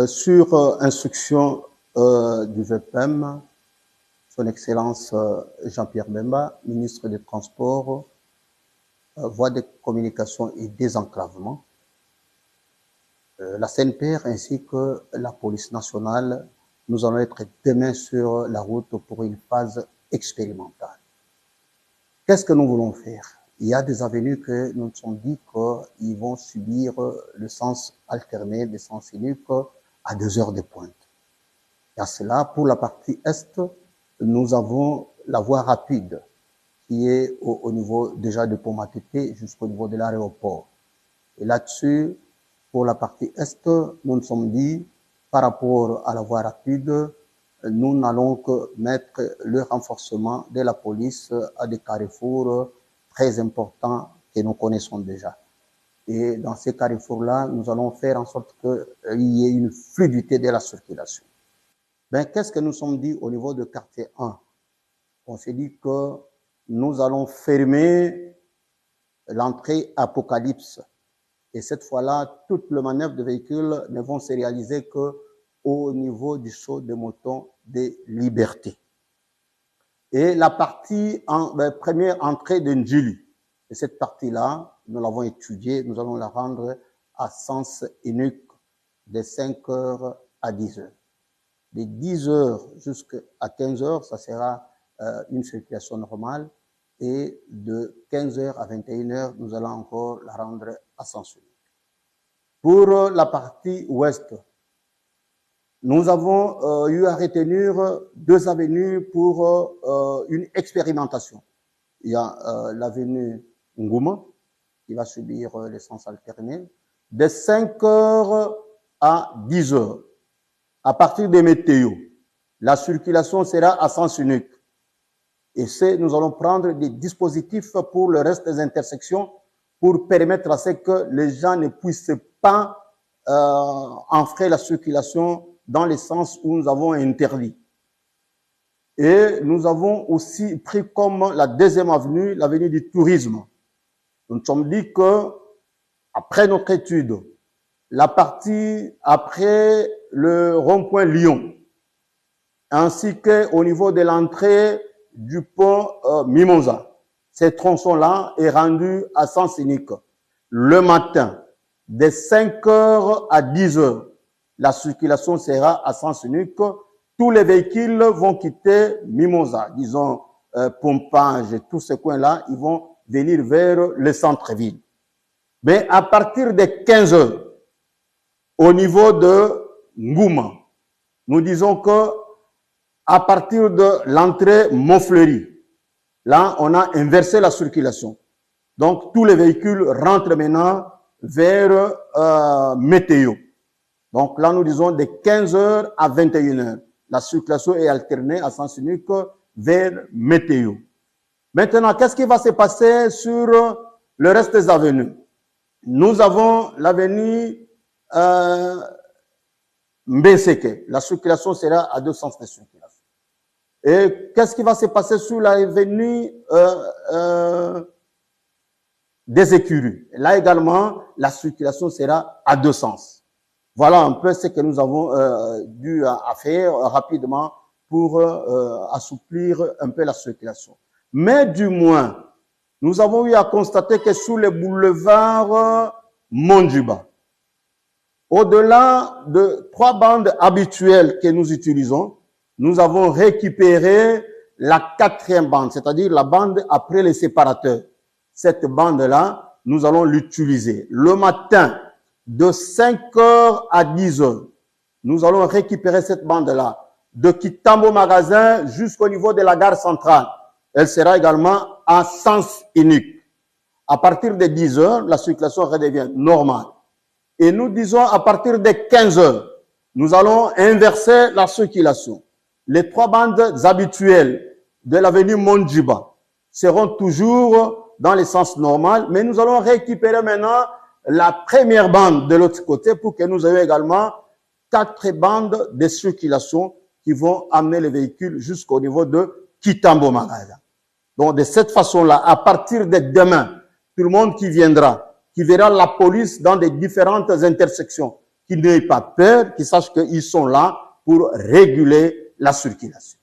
Sur instruction du VPM, Son Excellence Jean-Pierre Bemba, ministre des Transports, Voies de communication et désenclavement, la CNPR ainsi que la police nationale, nous allons être demain sur la route pour une phase expérimentale. Qu'est-ce que nous voulons faire? Il y a des avenues que nous nous sommes dit qu'ils vont subir le sens alterné, le sens unique à 2 heures de pointe. Et à cela, pour la partie est, nous avons la voie rapide qui est au niveau déjà de Pont-Matete jusqu'au niveau de l'aéroport. Et là-dessus, pour la partie est, nous nous sommes dit, par rapport à la voie rapide, nous n'allons que mettre le renforcement de la police à des carrefours très importants que nous connaissons déjà. Et dans ces carrefours-là, nous allons faire en sorte qu'il y ait une fluidité de la circulation. Ben, qu'est-ce que nous sommes dit au niveau de quartier 1? On s'est dit que nous allons fermer l'entrée Apocalypse. Et cette fois-là, toutes les manœuvres de véhicules ne vont se réaliser qu'au niveau du saut de moton des Libertés. Et la partie, première entrée de Ndjili. Et cette partie-là, nous l'avons étudiée, nous allons la rendre à sens unique de 5 heures à 10 heures. De 10 heures jusqu'à 15 heures, ça sera une circulation normale. Et de 15 heures à 21 heures, nous allons encore la rendre à sens unique. Pour la partie ouest, nous avons eu à retenir 2 avenues pour une expérimentation. Il y a l'avenue Ngouma, qui va subir l'essence alternée, de 5 heures à 10 heures. À partir des météos, la circulation sera à sens unique. Et nous allons prendre des dispositifs pour le reste des intersections pour permettre à ce que les gens ne puissent pas enfreindre la circulation dans les sens où nous avons interdit. Et nous avons aussi pris comme la deuxième avenue, l'avenue du tourisme. Nous nous sommes dit que, après notre étude, la partie après le rond-point Lyon, ainsi qu'au niveau de l'entrée du pont Mimosa, ces tronçons-là est rendu à sens unique. Le matin, de 5 heures à 10 heures, la circulation sera à sens unique. Tous les véhicules vont quitter Mimosa, disons Pompage et tous ces coins-là, ils vont venir vers le centre-ville. Mais à partir de 15 heures, au niveau de Ngouma, nous disons que à partir de l'entrée Montfleury, là, on a inversé la circulation. Donc, tous les véhicules rentrent maintenant vers Météo. Donc là, nous disons de 15 heures à 21 heures. La circulation est alternée à sens unique vers Météo. Maintenant, qu'est-ce qui va se passer sur le reste des avenues? Nous avons l'avenue Mbeseke. La circulation sera à 2 sens de circulation. Et qu'est-ce qui va se passer sur l'avenue des Écuries? Là également, la circulation sera à 2 sens. Voilà un peu ce que nous avons dû à faire rapidement pour assouplir un peu la circulation. Mais du moins, nous avons eu à constater que sur le boulevard Mondjiba, au-delà de 3 bandes habituelles que nous utilisons, nous avons récupéré la 4e bande, c'est-à-dire la bande après les séparateurs. Cette bande-là, nous allons l'utiliser. Le matin, de 5 heures à 10 heures, nous allons récupérer cette bande-là. De Kitambo Magasin jusqu'au niveau de la gare centrale. Elle sera également à sens unique. À partir de 10 heures, la circulation redevient normale. Et nous disons à partir de 15 heures, nous allons inverser la circulation. Les 3 bandes habituelles de l'avenue Mondjiba seront toujours dans le sens normal, mais nous allons récupérer maintenant la première bande de l'autre côté pour que nous ayons également 4 bandes de circulation qui vont amener les véhicules jusqu'au niveau de Kitambo Magasin. Donc, de cette façon-là, à partir de demain, tout le monde qui viendra, qui verra la police dans des différentes intersections, qu'ils n'aient pas peur, qu'ils sachent qu'ils sont là pour réguler la circulation.